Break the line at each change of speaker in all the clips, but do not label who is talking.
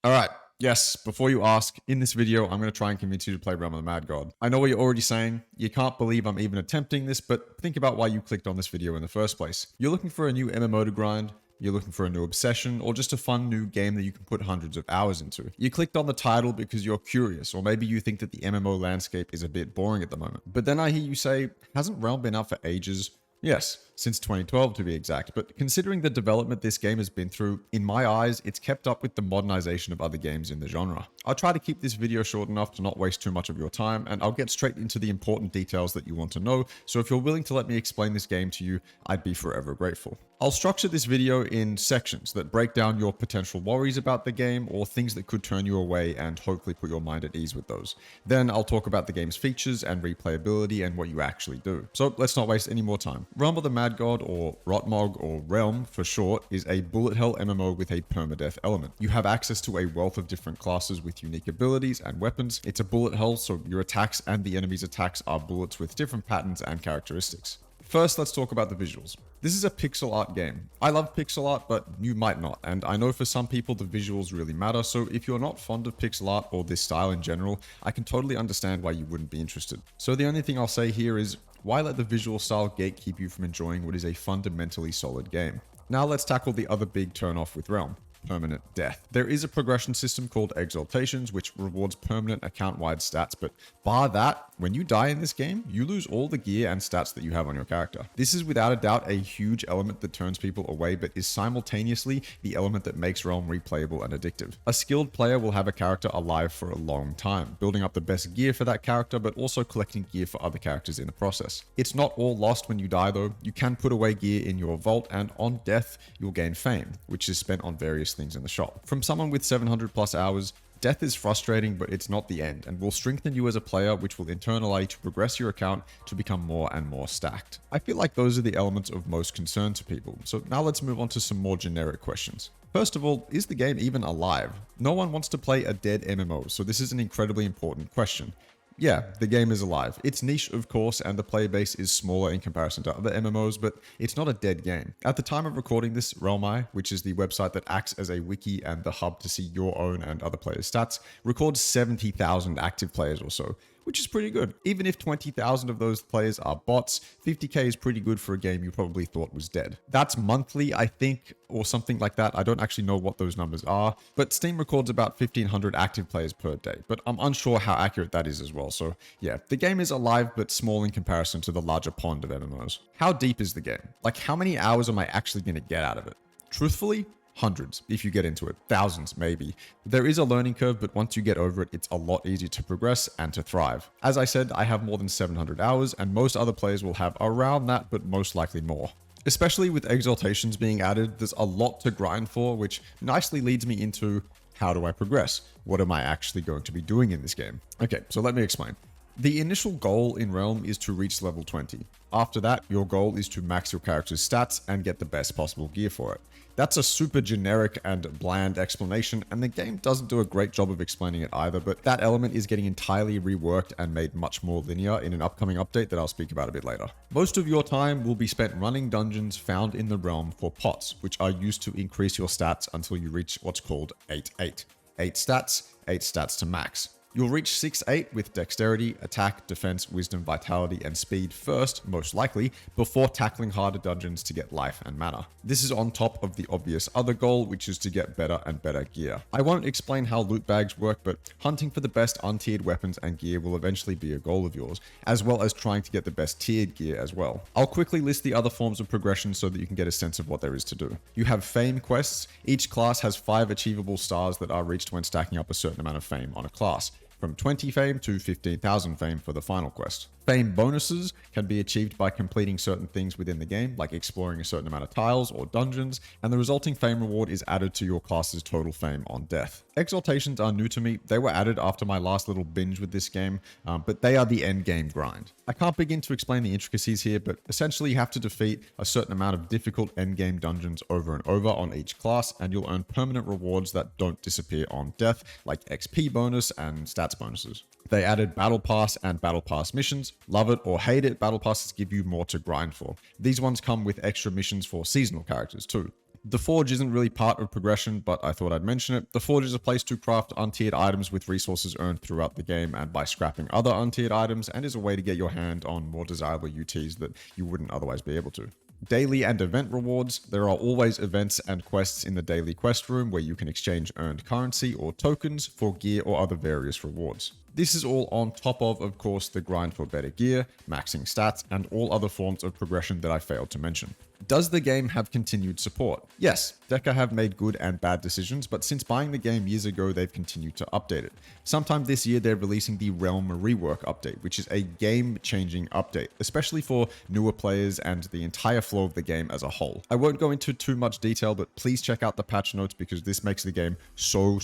All right. Yes, before you ask, in this video, I'm going to try and convince you to play Realm of the Mad God. I know what you're already saying. You can't believe I'm even attempting this, but think about why you clicked on this video in the first place. You're looking for a new MMO to grind, you're looking for a new obsession, or just a fun new game that you can put hundreds of hours into. You clicked on the title because you're curious, or maybe you think that the MMO landscape is a bit boring at the moment. But then I hear you say, hasn't Realm been out for ages? Yes, since 2012 to be exact, but considering the development this game has been through, in my eyes, it's kept up with the modernization of other games in the genre. I'll try to keep this video short enough to not waste too much of your time, and I'll get straight into the important details that you want to know, so if you're willing to let me explain this game to you, I'd be forever grateful. I'll structure this video in sections that break down your potential worries about the game or things that could turn you away and hopefully put your mind at ease with those. Then I'll talk about the game's features and replayability and what you actually do. So let's not waste any more time. Realm of the Mad God, or RotMog, or Realm for short, is a bullet hell MMO with a permadeath element. You have access to a wealth of different classes with unique abilities and weapons. It's a bullet hell, so your attacks and the enemy's attacks are bullets with different patterns and characteristics. First, let's talk about the visuals. This is a pixel art game. I love pixel art, but you might not, and I know for some people the visuals really matter, so if you're not fond of pixel art or this style in general, I can totally understand why you wouldn't be interested. So the only thing I'll say here is, why let the visual style gatekeep you from enjoying what is a fundamentally solid game? Now let's tackle the other big turnoff with Realm. Permanent death. There is a progression system called Exaltations, which rewards permanent account-wide stats, but bar that, when you die in this game, you lose all the gear and stats that you have on your character. This is without a doubt a huge element that turns people away, but is simultaneously the element that makes Realm replayable and addictive. A skilled player will have a character alive for a long time, building up the best gear for that character, but also collecting gear for other characters in the process. It's not all lost when you die though. You can put away gear in your vault, and on death, you'll gain fame, which is spent on various things in the shop. From someone with 700 plus hours, death is frustrating, but it's not the end, and will strengthen you as a player, which will in turn allow you to progress your account to become more and more stacked. I feel like those are the elements of most concern to people, so now let's move on to some more generic questions. First of all, is the game even alive? No one wants to play a dead MMO, so this is an incredibly important question. Yeah, the game is alive. It's niche, of course, and the player base is smaller in comparison to other MMOs, but it's not a dead game. At the time of recording this, RealmI, which is the website that acts as a wiki and the hub to see your own and other players' stats, records 70,000 active players or so, which is pretty good. Even if 20,000 of those players are bots, 50k is pretty good for a game you probably thought was dead. That's monthly, I think, or something like that. I don't actually know what those numbers are, but Steam records about 1,500 active players per day, but I'm unsure how accurate that is as well. So yeah, the game is alive, but small in comparison to the larger pond of MMOs. How deep is the game? Like, how many hours am I actually going to get out of it? Truthfully, hundreds if you get into it, thousands maybe. There is a learning curve, but once you get over it, it's a lot easier to progress and to thrive. As I said, I have more than 700 hours, and most other players will have around that, but most likely more. Especially with Exaltations being added, there's a lot to grind for, which nicely leads me into, how do I progress? What am I actually going to be doing in this game? Okay, so let me explain. The initial goal in Realm is to reach level 20. After that, your goal is to max your character's stats and get the best possible gear for it. That's a super generic and bland explanation, and the game doesn't do a great job of explaining it either, but that element is getting entirely reworked and made much more linear in an upcoming update that I'll speak about a bit later. Most of your time will be spent running dungeons found in the realm for pots, which are used to increase your stats until you reach what's called 8-8. 8 stats to max. You'll reach 6-8 with dexterity, attack, defense, wisdom, vitality, and speed first, most likely, before tackling harder dungeons to get life and mana. This is on top of the obvious other goal, which is to get better and better gear. I won't explain how loot bags work, but hunting for the best untiered weapons and gear will eventually be a goal of yours, as well as trying to get the best tiered gear as well. I'll quickly list the other forms of progression so that you can get a sense of what there is to do. You have fame quests. Each class has 5 achievable stars that are reached when stacking up a certain amount of fame on a class, from 20 fame to 15,000 fame for the final quest. Fame bonuses can be achieved by completing certain things within the game, like exploring a certain amount of tiles or dungeons, and the resulting fame reward is added to your class's total fame on death. Exaltations are new to me. They were added after my last little binge with this game, but they are the end game grind. I can't begin to explain the intricacies here, but essentially you have to defeat a certain amount of difficult end game dungeons over and over on each class, and you'll earn permanent rewards that don't disappear on death, like XP bonus and stats bonuses. They added Battle Pass and Battle Pass missions. Love it or hate it, Battle Passes give you more to grind for. These ones come with extra missions for seasonal characters too. The Forge isn't really part of progression, but I thought I'd mention it. The Forge is a place to craft untiered items with resources earned throughout the game and by scrapping other untiered items, and is a way to get your hand on more desirable UTs that you wouldn't otherwise be able to. Daily and event rewards. There are always events and quests in the daily quest room where you can exchange earned currency or tokens for gear or other various rewards. This is all on top of course, the grind for better gear, maxing stats, and all other forms of progression that I failed to mention. Does the game have continued support? Yes, Deca have made good and bad decisions, but since buying the game years ago, they've continued to update it. Sometime this year, they're releasing the Realm Rework update, which is a game-changing update, especially for newer players and the entire flow of the game as a whole. I won't go into too much detail, but please check out the patch notes because this makes the game so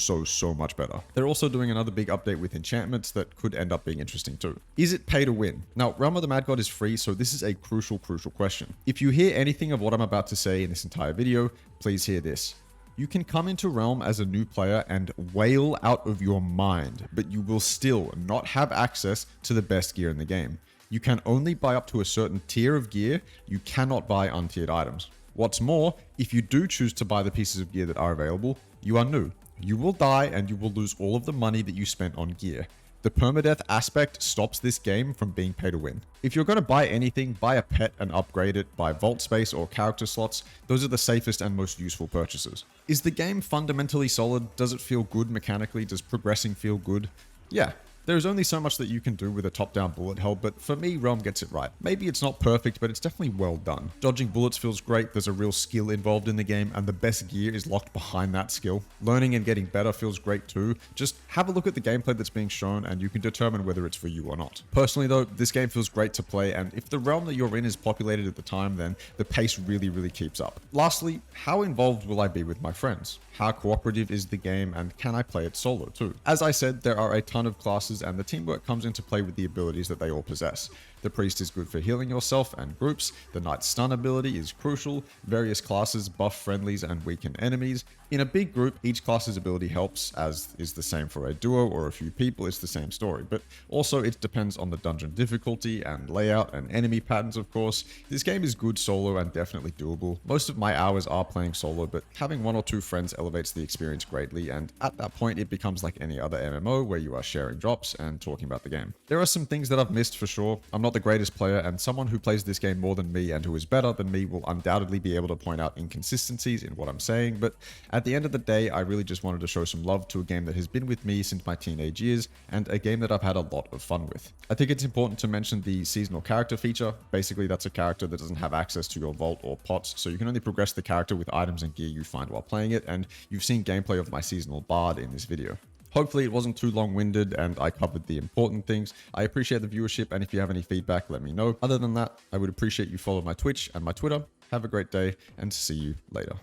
much better. They're also doing another big update with enchantments that could end up being interesting too. Is it pay to win? Now, Realm of the Mad God is free, so this is a crucial question. If you hear anything of what I'm about to say in this entire video, please hear this. You can come into Realm as a new player and wail out of your mind, but you will still not have access to the best gear in the game. You can only buy up to a certain tier of gear. You cannot buy untiered items. What's more, if you do choose to buy the pieces of gear that are available, you are new. You will die and you will lose all of the money that you spent on gear. The permadeath aspect stops this game from being pay to win. If you're going to buy anything, buy a pet and upgrade it, buy vault space or character slots. Those are the safest and most useful purchases. Is the game fundamentally solid? Does it feel good mechanically? Does progressing feel good? Yeah. There's only so much that you can do with a top-down bullet hell, but for me, Realm gets it right. Maybe it's not perfect, but it's definitely well done. Dodging bullets feels great, there's a real skill involved in the game, and the best gear is locked behind that skill. Learning and getting better feels great too. Just have a look at the gameplay that's being shown, and you can determine whether it's for you or not. Personally though, this game feels great to play, and if the realm that you're in is populated at the time, then the pace really keeps up. Lastly, how involved will I be with my friends? How cooperative is the game, and can I play it solo too? As I said, there are a ton of classes and the teamwork comes into play with the abilities that they all possess. The priest is good for healing yourself and groups, the knight's stun ability is crucial, various classes buff friendlies and weaken enemies. In a big group, each class's ability helps, as is the same for a duo or a few people, it's the same story, but also it depends on the dungeon difficulty and layout and enemy patterns of course. This game is good solo and definitely doable. Most of my hours are playing solo, but having one or two friends elevates the experience greatly, and at that point it becomes like any other MMO where you are sharing drops and talking about the game. There are some things that I've missed for sure. I'm not the greatest player, and someone who plays this game more than me and who is better than me will undoubtedly be able to point out inconsistencies in what I'm saying, but at the end of the day, I really just wanted to show some love to a game that has been with me since my teenage years, and a game that I've had a lot of fun with. I think it's important to mention the seasonal character feature. Basically, that's a character that doesn't have access to your vault or pots, so you can only progress the character with items and gear you find while playing it, and you've seen gameplay of my seasonal bard in this video. Hopefully it wasn't too long-winded and I covered the important things. I appreciate the viewership, and if you have any feedback, let me know. Other than that, I would appreciate you follow my Twitch and my Twitter. Have a great day and see you later.